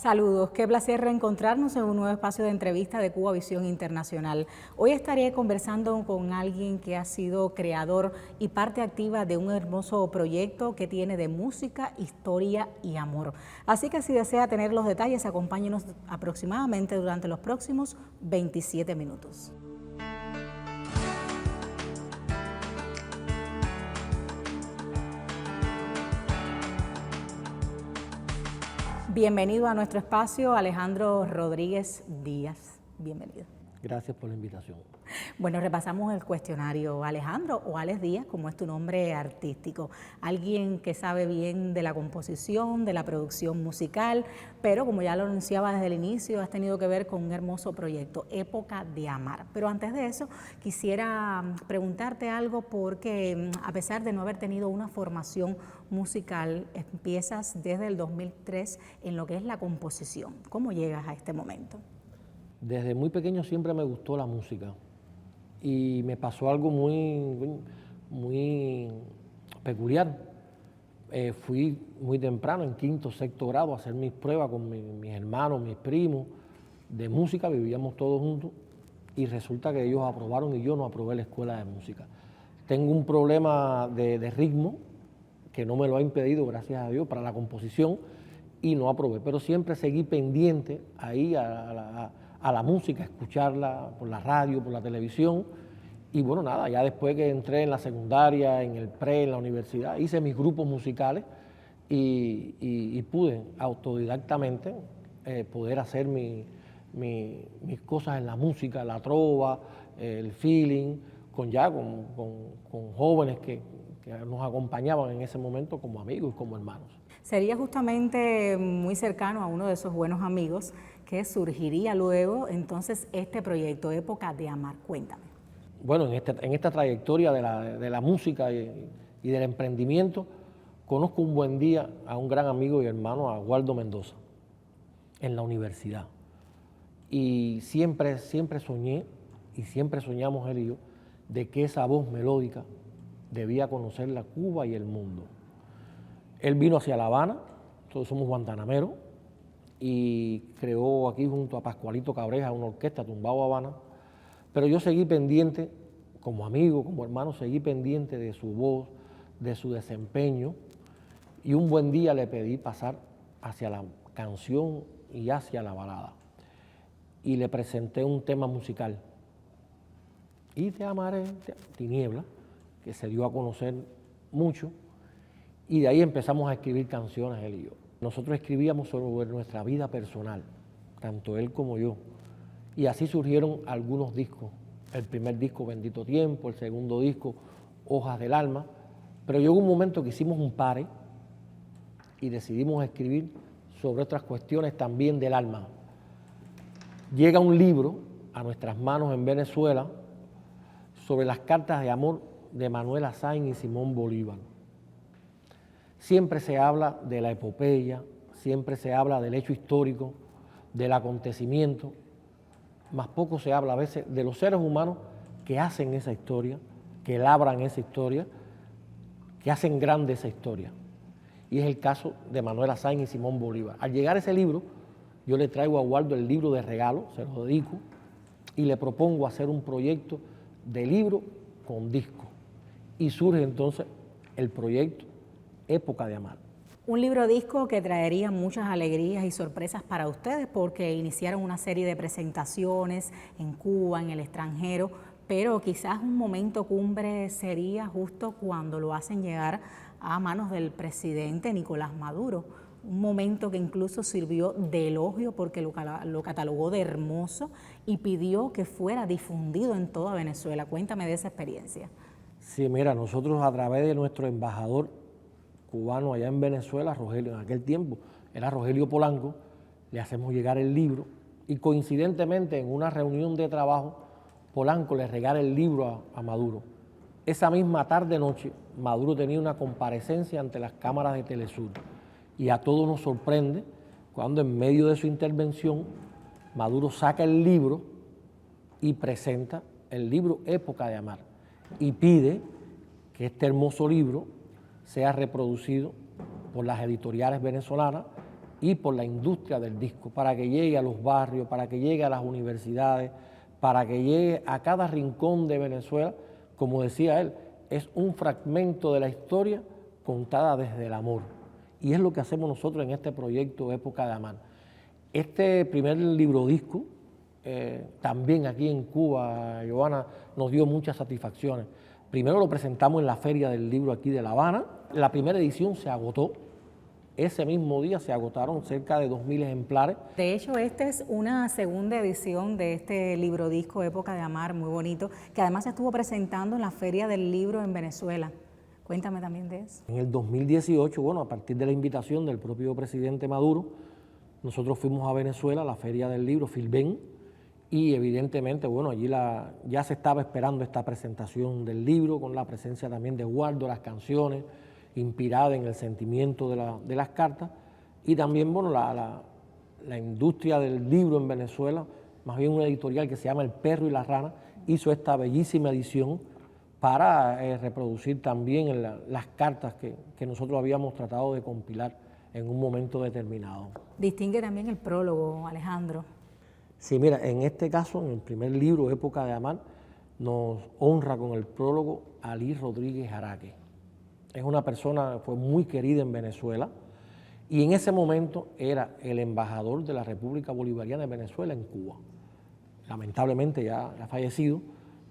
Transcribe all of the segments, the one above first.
Saludos, qué placer reencontrarnos en un nuevo espacio de entrevista de Cuba Visión Internacional. Hoy estaré conversando con alguien que ha sido creador y parte activa de un hermoso proyecto que tiene de música, historia y amor. Así que si desea tener los detalles, acompáñenos aproximadamente durante los próximos 27 minutos. Bienvenido a nuestro espacio, Alejandro Rodríguez Díaz. Bienvenido. Gracias por la invitación. Bueno, repasamos el cuestionario. Alejandro, o Alex Díaz, como es tu nombre artístico. Alguien que sabe bien de la composición, de la producción musical, pero como ya lo anunciaba desde el inicio, has tenido que ver con un hermoso proyecto, Época de Amar. Pero antes de eso, quisiera preguntarte algo porque a pesar de no haber tenido una formación musical, empiezas desde el 2003 en lo que es la composición. ¿Cómo llegas a este momento? Desde muy pequeño siempre me gustó la música y me pasó algo muy peculiar. Fui muy temprano, en quinto, sexto grado, a hacer mis pruebas con mis hermanos, mis primos de música, vivíamos todos juntos y resulta que ellos aprobaron y yo no aprobé la escuela de música. Tengo un problema de ritmo que no me lo ha impedido, gracias a Dios, para la composición y no aprobé, pero siempre seguí pendiente ahí a la música, escucharla por la radio, por la televisión. Y bueno, nada, ya después que entré en la secundaria, en el pre, en la universidad, hice mis grupos musicales y pude autodidactamente poder hacer mis cosas en la música, la trova, el feeling, con jóvenes que nos acompañaban en ese momento como amigos y como hermanos. Sería justamente muy cercano a uno de esos buenos amigos que surgiría luego entonces este proyecto, Época de Amar. Cuéntame. Bueno, en esta trayectoria de la música y del emprendimiento, conozco un buen día a un gran amigo y hermano, a Waldo Mendoza, en la universidad. Y siempre soñé, y siempre soñamos él y yo, de que esa voz melódica debía conocer la Cuba y el mundo. Él vino hacia La Habana, todos somos guantanameros, y creó aquí junto a Pascualito Cabreja una orquesta, Tumbao Habana, pero yo seguí pendiente, como amigo, como hermano, seguí pendiente de su voz, de su desempeño, y un buen día le pedí pasar hacia la canción y hacia la balada, y le presenté un tema musical, Y te amaré, Tiniebla, que se dio a conocer mucho, y de ahí empezamos a escribir canciones él y yo. Nosotros escribíamos sobre nuestra vida personal, tanto él como yo, y así surgieron algunos discos. El primer disco, Bendito Tiempo, el segundo disco, Hojas del Alma, pero llegó un momento que hicimos un pare y decidimos escribir sobre otras cuestiones también del alma. Llega un libro a nuestras manos en Venezuela sobre las cartas de amor de Manuela Sáenz y Simón Bolívar. Siempre se habla de la epopeya, siempre se habla del hecho histórico, del acontecimiento, más poco se habla a veces de los seres humanos que hacen esa historia, que labran esa historia, que hacen grande esa historia. Y es el caso de Manuela Sáenz y Simón Bolívar. Al llegar ese libro, yo le traigo a Waldo el libro de regalo, se lo dedico, y le propongo hacer un proyecto de libro con disco. Y surge entonces el proyecto Época de Amar. Un libro disco que traería muchas alegrías y sorpresas para ustedes porque iniciaron una serie de presentaciones en Cuba, en el extranjero, pero quizás un momento cumbre sería justo cuando lo hacen llegar a manos del presidente Nicolás Maduro. Un momento que incluso sirvió de elogio porque lo catalogó de hermoso y pidió que fuera difundido en toda Venezuela. Cuéntame de esa experiencia. Sí, mira, nosotros a través de nuestro embajador cubano allá en Venezuela, Rogelio, en aquel tiempo era Rogelio Polanco, le hacemos llegar el libro y coincidentemente en una reunión de trabajo, Polanco le regala el libro a Maduro. Esa misma tarde-noche, Maduro tenía una comparecencia ante las cámaras de Telesur y a todos nos sorprende cuando en medio de su intervención Maduro saca el libro y presenta el libro Época de Amar y pide que este hermoso libro sea reproducido por las editoriales venezolanas y por la industria del disco, para que llegue a los barrios, para que llegue a las universidades, para que llegue a cada rincón de Venezuela. Como decía él, es un fragmento de la historia contada desde el amor. Y es lo que hacemos nosotros en este proyecto Época de Amar. Este primer libro disco, también aquí en Cuba, Giovanna, nos dio muchas satisfacciones. Primero lo presentamos en la Feria del Libro aquí de La Habana. La primera edición se agotó. Ese mismo día se agotaron cerca de 2.000 ejemplares. De hecho, esta es una segunda edición de este libro disco Época de Amar, muy bonito, que además se estuvo presentando en la Feria del Libro en Venezuela. Cuéntame también de eso. En el 2018, bueno, a partir de la invitación del propio presidente Maduro, nosotros fuimos a Venezuela, a la Feria del Libro, Filben, y evidentemente, bueno, allí ya se estaba esperando esta presentación del libro, con la presencia también de Waldo, las canciones, inspirada en el sentimiento de las cartas, y también, bueno, la industria del libro en Venezuela, más bien una editorial que se llama El Perro y la Rana, hizo esta bellísima edición para reproducir también las cartas que nosotros habíamos tratado de compilar en un momento determinado. Distingue también el prólogo, Alejandro. Sí, mira, en este caso, en el primer libro, Época de Amar, nos honra con el prólogo Alí Rodríguez Araque. Es una persona, fue muy querida en Venezuela y en ese momento era el embajador de la República Bolivariana de Venezuela en Cuba. Lamentablemente ya ha fallecido,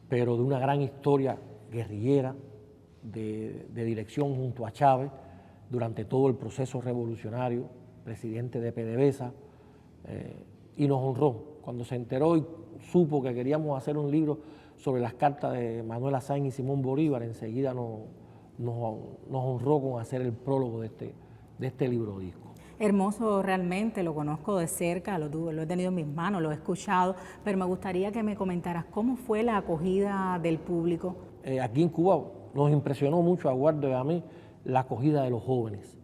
pero de una gran historia guerrillera, de dirección junto a Chávez durante todo el proceso revolucionario, presidente de PDVSA, y nos honró. Cuando se enteró y supo que queríamos hacer un libro sobre las cartas de Manuel Azaña y Simón Bolívar, enseguida nos honró con hacer el prólogo de este libro disco. Hermoso realmente, lo conozco de cerca, lo he tenido en mis manos, lo he escuchado, pero me gustaría que me comentaras cómo fue la acogida del público. Aquí en Cuba nos impresionó mucho a Waldo y a mí la acogida de los jóvenes.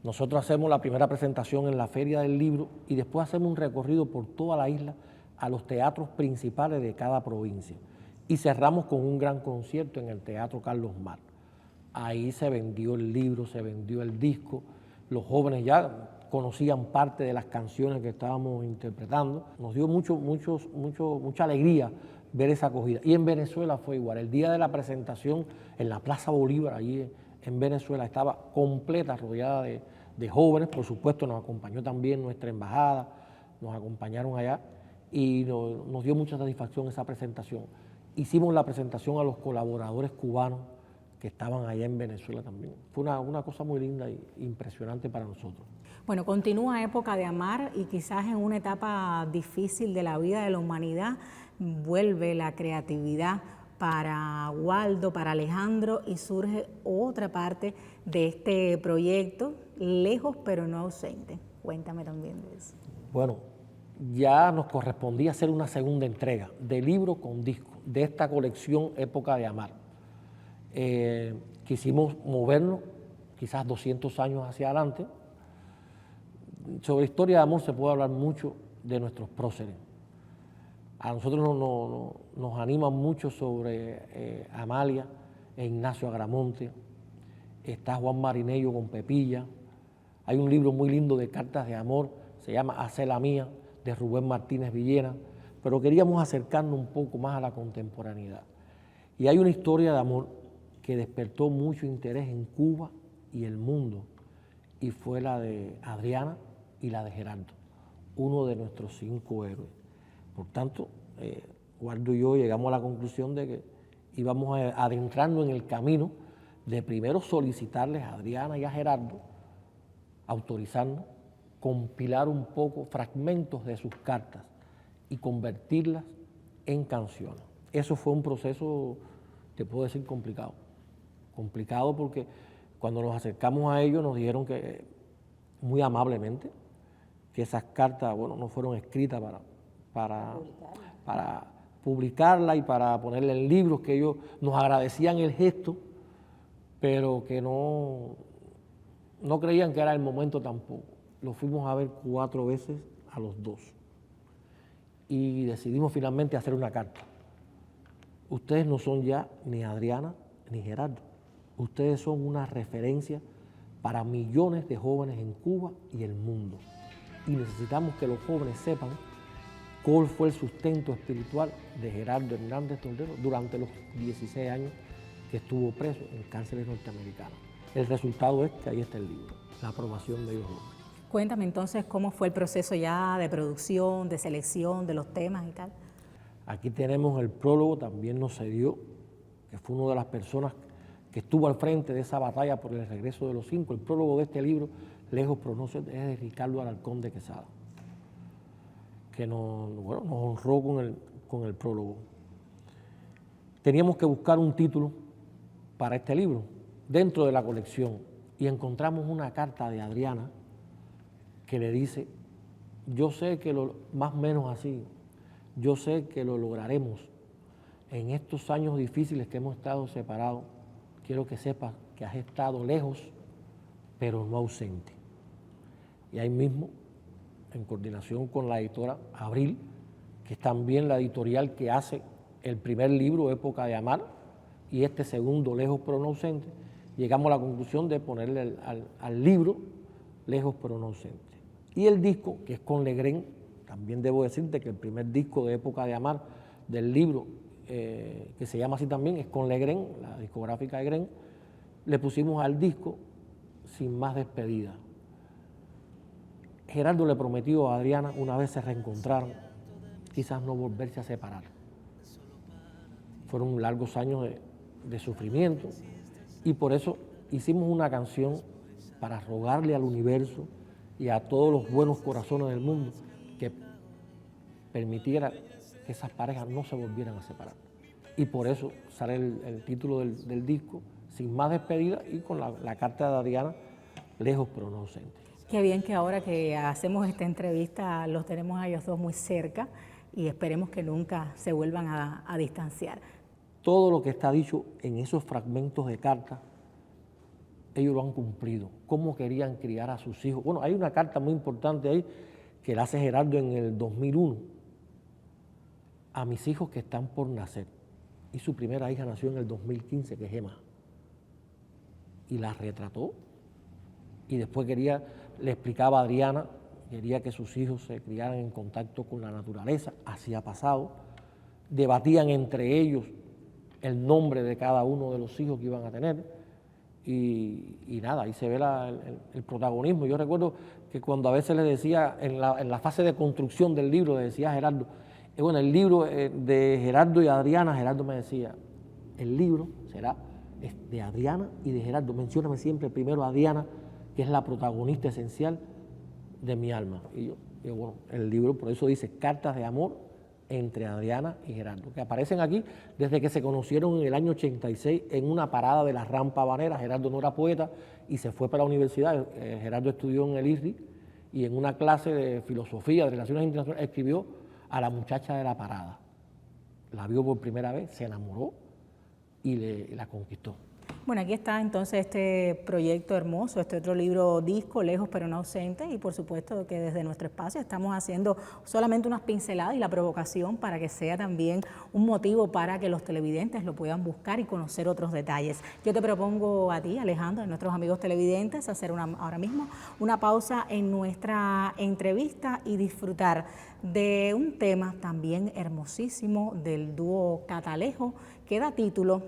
Nosotros hacemos la primera presentación en la Feria del Libro y después hacemos un recorrido por toda la isla a los teatros principales de cada provincia. Y cerramos con un gran concierto en el Teatro Carlos Mar. Ahí se vendió el libro, se vendió el disco, los jóvenes ya conocían parte de las canciones que estábamos interpretando. Nos dio mucha alegría ver esa acogida. Y en Venezuela fue igual. El día de la presentación en la Plaza Bolívar, allí en Venezuela, estaba completa, rodeada de jóvenes. Por supuesto, nos acompañó también nuestra embajada, nos acompañaron allá y nos dio mucha satisfacción esa presentación. Hicimos la presentación a los colaboradores cubanos que estaban allá en Venezuela también. Fue una cosa muy linda e impresionante para nosotros. Bueno, continúa Época de Amar y quizás en una etapa difícil de la vida de la humanidad vuelve la creatividad para Waldo, para Alejandro, y surge otra parte de este proyecto, lejos pero no ausente. Cuéntame también de eso. Bueno, ya nos correspondía hacer una segunda entrega de libro con disco de esta colección Época de Amar. Quisimos movernos quizás 200 años hacia adelante. Sobre historia de amor se puede hablar mucho de nuestros próceres. A nosotros nos animan mucho sobre Amalia e Ignacio Agramonte. Está Juan Marinello con Pepilla. Hay un libro muy lindo de cartas de amor, se llama Hacé la mía, de Rubén Martínez Villena, pero queríamos acercarnos un poco más a la contemporaneidad. Y hay una historia de amor que despertó mucho interés en Cuba y el mundo, y fue la de Adriana y la de Gerardo, uno de nuestros 5 héroes. Por tanto, Waldo y yo llegamos a la conclusión de que íbamos a adentrarnos en el camino de primero solicitarles a Adriana y a Gerardo, autorizarnos, compilar un poco fragmentos de sus cartas y convertirlas en canciones. Eso fue un proceso, te puedo decir, complicado. Complicado porque cuando nos acercamos a ellos nos dijeron que, muy amablemente, que esas cartas, bueno, no fueron escritas para publicarla y para ponerla en libros, que ellos nos agradecían el gesto, pero que no creían que era el momento tampoco. Lo fuimos a ver 4 veces a los 2 y decidimos finalmente hacer una carta. Ustedes no son ya ni Adriana ni Gerardo. Ustedes son una referencia para millones de jóvenes en Cuba y el mundo. y necesitamos que los jóvenes sepan cuál fue el sustento espiritual de Gerardo Hernández Tordero durante los 16 años que estuvo preso en cárceles norteamericanas. El resultado es que ahí está el libro, la aprobación de ellos dos. Cuéntame entonces cómo fue el proceso ya de producción, de selección de los temas y tal. Aquí tenemos el prólogo, también nos cedió, que fue una de las personas que estuvo al frente de esa batalla por el regreso de los 5. El prólogo de este libro, Lejos pero no ausente, es de Ricardo Alarcón de Quesada, que nos honró con el prólogo. Teníamos que buscar un título para este libro dentro de la colección y encontramos una carta de Adriana que le dice: yo sé que más o menos así, yo sé que lo lograremos. En estos años difíciles que hemos estado separados, quiero que sepas que has estado lejos, pero no ausente. Y ahí mismo, en coordinación con la editora Abril, que es también la editorial que hace el primer libro, Época de Amar, y este segundo, Lejos pero no ausente, llegamos a la conclusión de ponerle al libro Lejos pero no ausente. Y el disco, que es con Legrén, también debo decirte que el primer disco de Época de Amar del libro, que se llama así también, es con Legrén, la discográfica de Legrén, le pusimos al disco Sin más despedida. Gerardo le prometió a Adriana, una vez se reencontraron, quizás no volverse a separar. Fueron largos años de sufrimiento y por eso hicimos una canción para rogarle al universo y a todos los buenos corazones del mundo que permitiera que esas parejas no se volvieran a separar. Y por eso sale el título del disco, Sin más despedida, y con la carta de Adriana, Lejos pero no ausente. Qué bien que ahora que hacemos esta entrevista los tenemos a ellos dos muy cerca y esperemos que nunca se vuelvan a distanciar. Todo lo que está dicho en esos fragmentos de carta, ellos lo han cumplido. Cómo querían criar a sus hijos. Bueno, hay una carta muy importante ahí que la hace Gerardo en el 2001 a mis hijos que están por nacer. Y su primera hija nació en el 2015, que es Emma. Y la retrató. Y después le explicaba a Adriana, quería que sus hijos se criaran en contacto con la naturaleza. Así ha pasado. Debatían entre ellos el nombre de cada uno de los hijos que iban a tener. Y nada, ahí se ve el protagonismo. Yo recuerdo que cuando a veces le decía, en la fase de construcción del libro, le decía a Gerardo, bueno, el libro de Gerardo y Adriana, Gerardo me decía, el libro será de Adriana y de Gerardo. Mencióname siempre primero a Adriana, que es la protagonista esencial de mi alma. Y yo bueno, el libro por eso dice Cartas de amor entre Adriana y Gerardo, que aparecen aquí desde que se conocieron en el año 86 en una parada de la rampa habanera. Gerardo no era poeta y se fue para la universidad. Gerardo estudió en el IRRI y en una clase de filosofía, de relaciones internacionales, escribió a la muchacha de la parada. La vio por primera vez, se enamoró y la conquistó. Bueno, aquí está entonces este proyecto hermoso, este otro libro disco, Lejos pero no ausente, y por supuesto que desde nuestro espacio estamos haciendo solamente unas pinceladas y la provocación para que sea también un motivo para que los televidentes lo puedan buscar y conocer otros detalles. Yo te propongo a ti, Alejandro, a nuestros amigos televidentes, hacer ahora mismo una pausa en nuestra entrevista y disfrutar de un tema también hermosísimo del dúo Catalejo que da título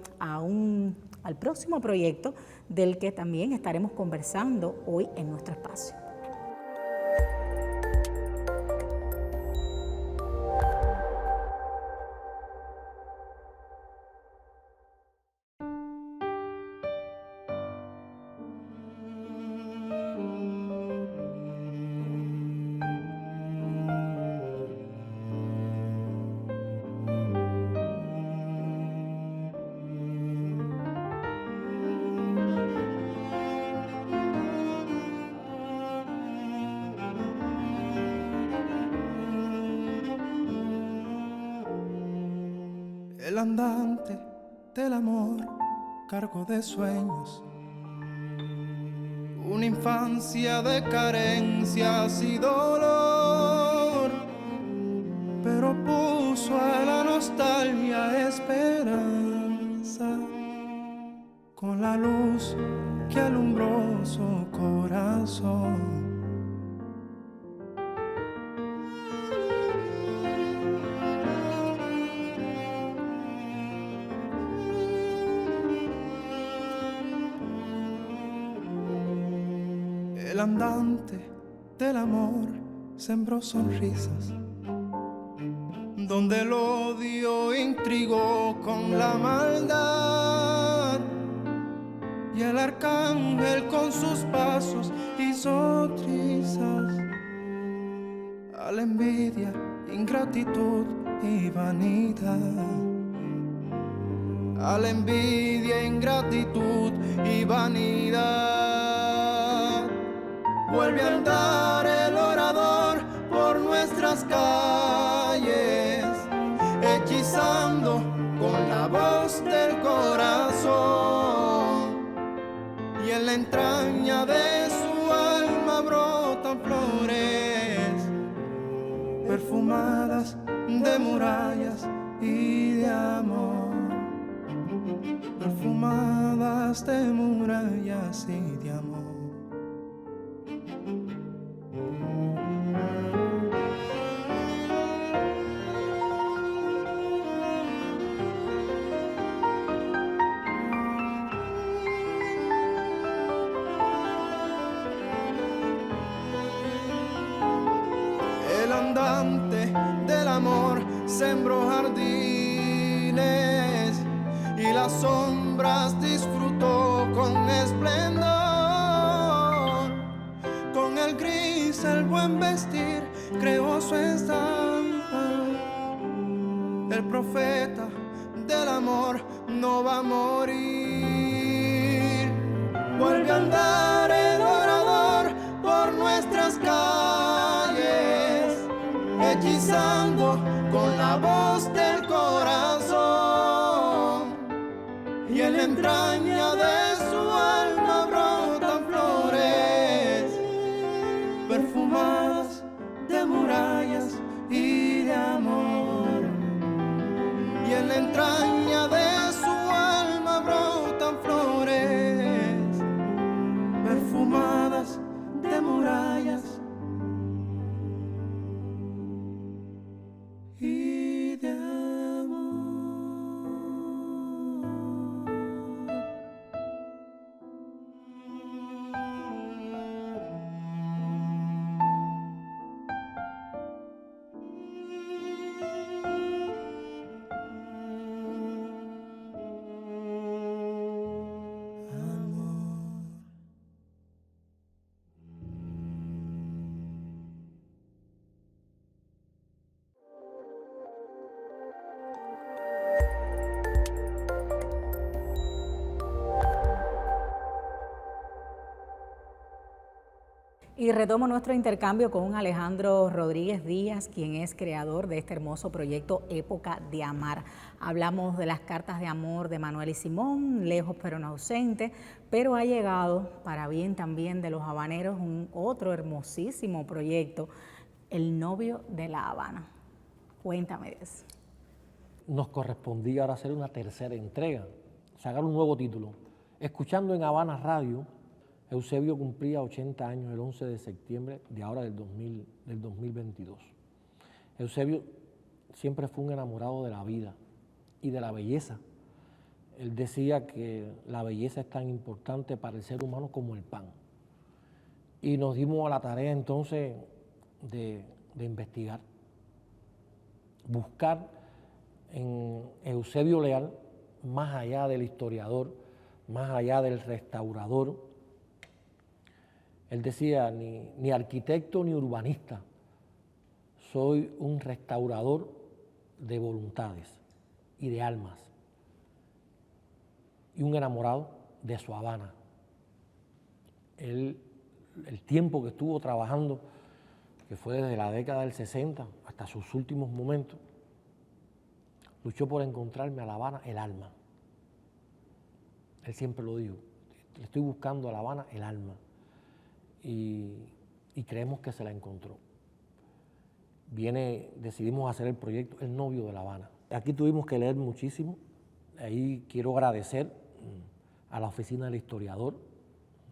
al próximo proyecto del que también estaremos conversando hoy en nuestro espacio. El andante del amor, cargo de sueños, una infancia de carencias y dolor, pero puso a la nostalgia esperanza, con la luz que alumbró su corazón. El andante del amor sembró sonrisas, donde el odio intrigó con la maldad, y el arcángel con sus pasos hizo trizas a la envidia, ingratitud y vanidad. A la envidia, ingratitud y vanidad. Vuelve a andar el orador por nuestras calles, hechizando con la voz del corazón, y en la entraña de su alma brotan flores perfumadas de murallas y de amor. Perfumadas de murallas y de amor. El andante del amor sembró jardines y las sombras disfrutó con esplendor. Con el gris, el buen vestir, creó su estampa. El profeta del amor no va a morir. Vuelve a andar el orador por nuestras calles, hechizando con la voz del corazón, y en la entraña de su alma brotan flores perfumadas de murallas y de amor, y en la entraña de su alma brotan flores perfumadas de murallas y de amor. Y retomo nuestro intercambio con Alejandro Rodríguez Díaz, quien es creador de este hermoso proyecto Época de Amar. Hablamos de las cartas de amor de Manuel y Simón, lejos pero no ausente, pero ha llegado, para bien también de los habaneros, otro hermosísimo proyecto, El novio de La Habana. Cuéntame de eso. Nos correspondía ahora hacer una tercera entrega, sacar un nuevo título. Escuchando en Habana Radio, Eusebio cumplía 80 años el 11 de septiembre de ahora del 2022. Eusebio siempre fue un enamorado de la vida y de la belleza. Él decía que la belleza es tan importante para el ser humano como el pan. Y nos dimos a la tarea entonces de investigar, buscar en Eusebio Leal, más allá del historiador, más allá del restaurador. Él decía, ni arquitecto ni urbanista, soy un restaurador de voluntades y de almas, y un enamorado de su Habana. Él, el tiempo que estuvo trabajando, que fue desde la década del 60 hasta sus últimos momentos, luchó por encontrarme a La Habana el alma. Él siempre lo dijo, le estoy buscando a La Habana el alma. Y creemos que se la encontró. Decidimos hacer el proyecto El novio de La Habana. Aquí tuvimos que leer muchísimo. Ahí quiero agradecer a la Oficina del Historiador,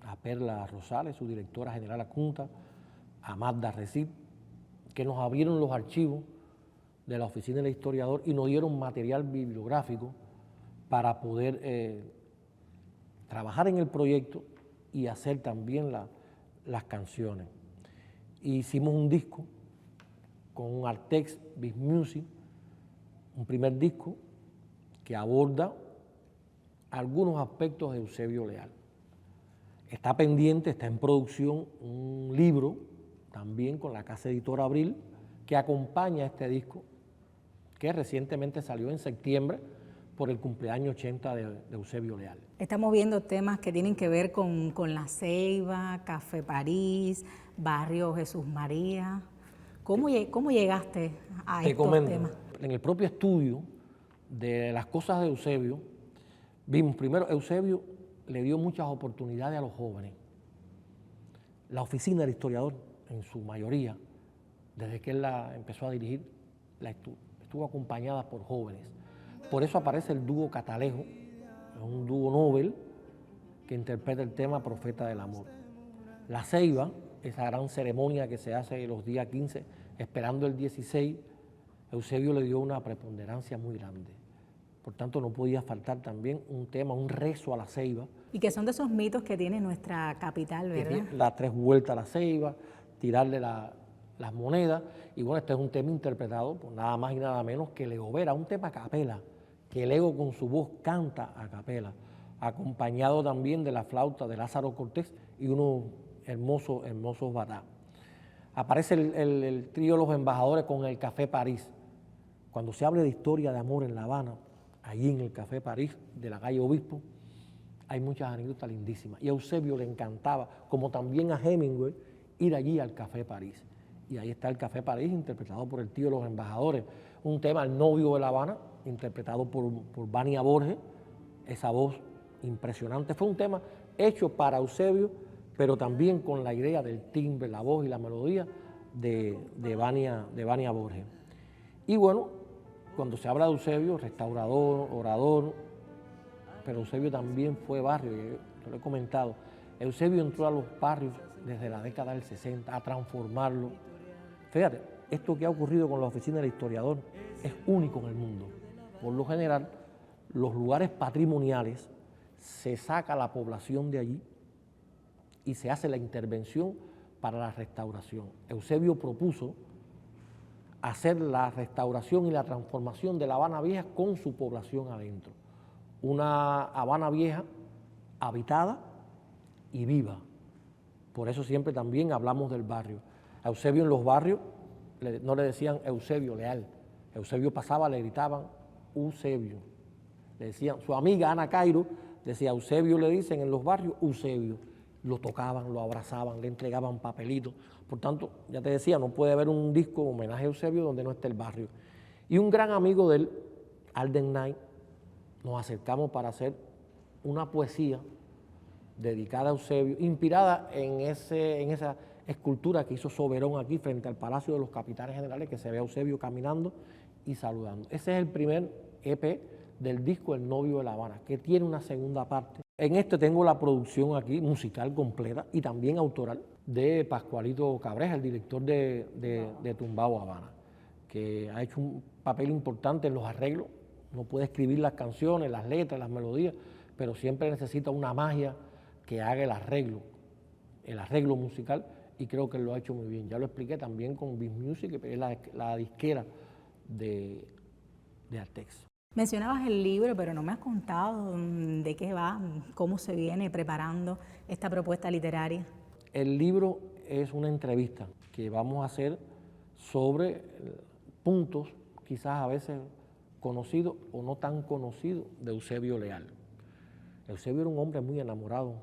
a Perla Rosales, su directora general adjunta, a Magda Recip, que nos abrieron los archivos de la Oficina del Historiador y nos dieron material bibliográfico para poder trabajar en el proyecto y hacer también las canciones. Hicimos un disco con Artex Beat Music, un primer disco que aborda algunos aspectos de Eusebio Leal. Está pendiente, está en producción un libro también con la casa editora Abril que acompaña este disco, que recientemente salió en septiembre por el cumpleaños 80 de Eusebio Leal. Estamos viendo temas que tienen que ver con La Ceiba, Café París, Barrio Jesús María. ¿Cómo llegaste a estos temas? En el propio estudio de las cosas de Eusebio, vimos primero, Eusebio le dio muchas oportunidades a los jóvenes. La oficina del historiador, en su mayoría, desde que él la empezó a dirigir, estuvo acompañada por jóvenes. Por eso aparece el dúo Catalejo, un dúo Nobel que interpreta el tema Profeta del Amor. La Ceiba, esa gran ceremonia que se hace los días 15, esperando el 16, Eusebio le dio una preponderancia muy grande. Por tanto, no podía faltar también un tema, un rezo a la Ceiba. Y que son de esos mitos que tiene nuestra capital, ¿verdad? Las 3 vueltas a la Ceiba, tirarle las monedas. Y bueno, este es un tema interpretado por nada más y nada menos que Leo Vera, un tema a capela, que el ego con su voz canta a capela, acompañado también de la flauta de Lázaro Cortés y unos hermosos batá. Aparece el trío Los Embajadores con el Café París. Cuando se habla de historia de amor en La Habana, allí en el Café París de la calle Obispo, hay muchas anécdotas lindísimas. Y a Eusebio le encantaba, como también a Hemingway, ir allí al Café París. Y ahí está el Café París, interpretado por el tío Los Embajadores. Un tema, El novio de La Habana, interpretado por Vania Borges, esa voz impresionante. Fue un tema hecho para Eusebio, pero también con la idea del timbre, la voz y la melodía de Vania Borges. Y bueno, cuando se habla de Eusebio, restaurador, orador, pero Eusebio también fue barrio, yo lo he comentado. Eusebio entró a los barrios desde la década del 60 a transformarlo. Fíjate, esto que ha ocurrido con la oficina del historiador es único en el mundo. Por lo general, los lugares patrimoniales se saca a la población de allí y se hace la intervención para la restauración. Eusebio propuso hacer la restauración y la transformación de La Habana Vieja con su población adentro. Una Habana Vieja habitada y viva. Por eso siempre también hablamos del barrio. A Eusebio en los barrios no le decían Eusebio Leal. Eusebio pasaba, le gritaban Eusebio. Le decían, su amiga Ana Cairo decía, Eusebio le dicen en los barrios Eusebio. Lo tocaban, lo abrazaban, le entregaban papelitos. Por tanto, ya te decía, no puede haber un disco homenaje a Eusebio donde no esté el barrio. Y un gran amigo de él, Alden Knight, nos acercamos para hacer una poesía dedicada a Eusebio, inspirada en esa escultura que hizo Soberón aquí frente al Palacio de los Capitanes Generales, que se ve a Eusebio caminando y saludando. Ese es el primer EP del disco El novio de La Habana, que tiene una segunda parte. En este tengo la producción aquí, musical completa y también autoral, de Pascualito Cabreja, el director de Tumbao Habana, que ha hecho un papel importante en los arreglos. No puede escribir las canciones, las letras, las melodías, pero siempre necesita una magia que haga el arreglo musical, y creo que lo ha hecho muy bien. Ya lo expliqué también con Beat Music, que es la disquera de Artex. Mencionabas el libro, pero no me has contado de qué va, cómo se viene preparando esta propuesta literaria. El libro es una entrevista que vamos a hacer sobre puntos quizás a veces conocidos o no tan conocidos de Eusebio Leal. Eusebio era un hombre muy enamorado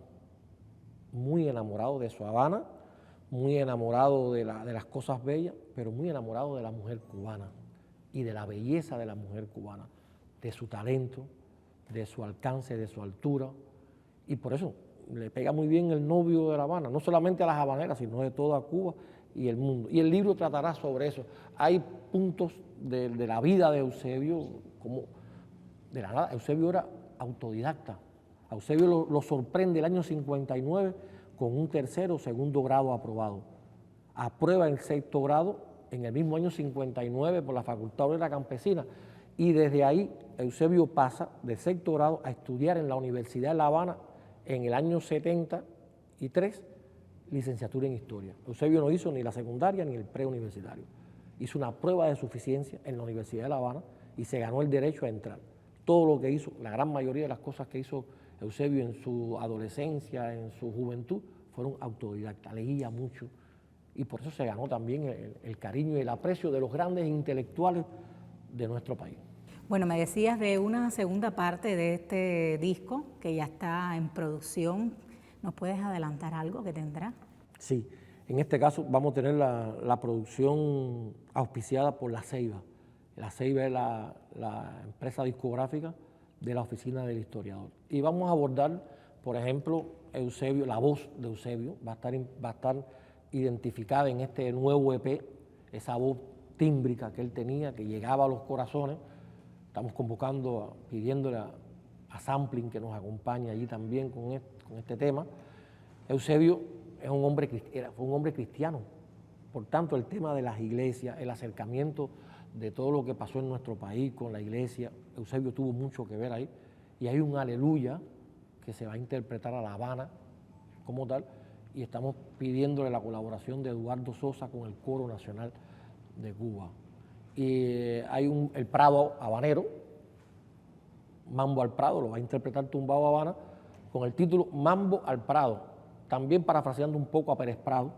de su Habana, muy enamorado de las cosas bellas, pero muy enamorado de la mujer cubana y de la belleza de la mujer cubana, de su talento, de su alcance, de su altura, y por eso le pega muy bien El novio de La Habana, no solamente a las habaneras, sino de toda Cuba y el mundo. Y el libro tratará sobre eso. Hay puntos de la vida de Eusebio, como de la nada. Eusebio era autodidacta. A Eusebio lo sorprende el año 59 con un tercero o segundo grado aprobado. Aprueba el sexto grado en el mismo año 59 por la Facultad Obrera Campesina, y desde ahí Eusebio pasa de sexto grado a estudiar en la Universidad de La Habana en el año 73 licenciatura en Historia. Eusebio no hizo ni la secundaria ni el preuniversitario. Hizo una prueba de suficiencia en la Universidad de La Habana y se ganó el derecho a entrar. Todo lo que hizo, la gran mayoría de las cosas que hizo Eusebio en su adolescencia, en su juventud, fueron autodidactas, leía mucho y por eso se ganó también el cariño y el aprecio de los grandes intelectuales de nuestro país. Bueno, me decías de una segunda parte de este disco que ya está en producción. ¿Nos puedes adelantar algo que tendrá? Sí, en este caso vamos a tener la producción auspiciada por La Ceiba. La Ceiba es la empresa discográfica de la Oficina del Historiador. Y vamos a abordar, por ejemplo, Eusebio, la voz de Eusebio va a estar identificada en este nuevo EP, esa voz tímbrica que él tenía, que llegaba a los corazones. Estamos convocando, pidiéndole a Sampling que nos acompañe allí también con este tema. Eusebio fue un hombre cristiano, por tanto el tema de las iglesias, el acercamiento de todo lo que pasó en nuestro país con la iglesia, Eusebio tuvo mucho que ver ahí, y hay un aleluya que se va a interpretar a La Habana como tal, y estamos pidiéndole la colaboración de Eduardo Sosa con el Coro Nacional de Cuba. Y hay el Prado habanero, Mambo al Prado, lo va a interpretar Tumbao Habana, con el título Mambo al Prado, también parafraseando un poco a Pérez Prado,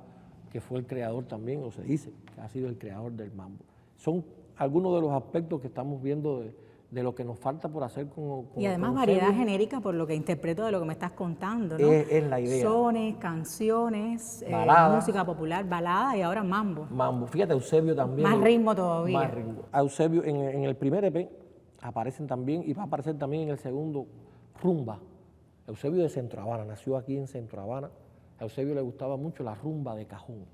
que fue el creador también, o se dice que ha sido el creador del mambo. Son algunos de los aspectos que estamos viendo de lo que nos falta por hacer con y además con variedad Eusebio. genérica por lo que interpreto de lo que me estás contando, ¿no? Es la idea. Sones, canciones, Baladas. música popular, balada y ahora mambo. Mambo. Fíjate, Eusebio también. Más ritmo todavía. Más ritmo. A Eusebio en el primer EP aparecen también, y va a aparecer también en el segundo, rumba. Eusebio de Centro Habana, nació aquí en Centro Habana. A Eusebio le gustaba mucho la rumba de cajón.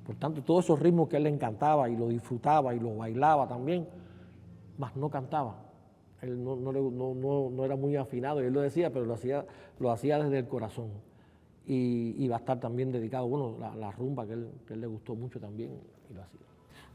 Por tanto, todos esos ritmos que a él le encantaba y lo disfrutaba y lo bailaba también, más no cantaba. Él no era muy afinado, y él lo decía, pero lo hacía desde el corazón. Y va a estar también dedicado, bueno, la rumba que él le gustó mucho también, y lo hacía.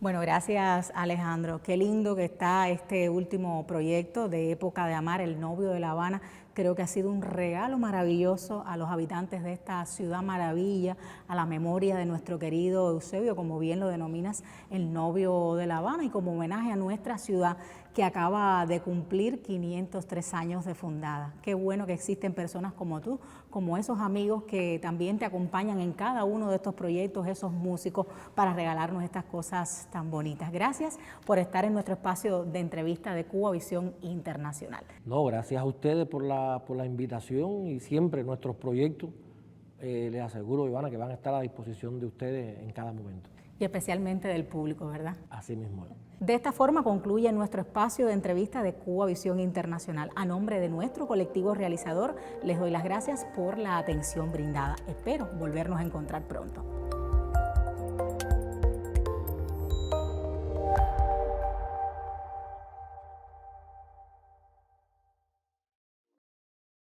Bueno, gracias Alejandro. Qué lindo que está este último proyecto de Época de Amar, El Novio de La Habana. Creo que ha sido un regalo maravilloso a los habitantes de esta ciudad maravilla, a la memoria de nuestro querido Eusebio, como bien lo denominas, el novio de La Habana, y como homenaje a nuestra ciudad que acaba de cumplir 503 años de fundada. Qué bueno que existen personas como tú, como esos amigos que también te acompañan en cada uno de estos proyectos, esos músicos, para regalarnos estas cosas tan bonitas. Gracias por estar en nuestro espacio de entrevista de Cuba Visión Internacional. No, gracias a ustedes por la invitación, y siempre nuestros proyectos, les aseguro, Ivana, que van a estar a disposición de ustedes en cada momento. Y especialmente del público, ¿verdad? Así mismo es. De esta forma concluye nuestro espacio de entrevista de Cuba Visión Internacional. A nombre de nuestro colectivo realizador, les doy las gracias por la atención brindada. Espero volvernos a encontrar pronto.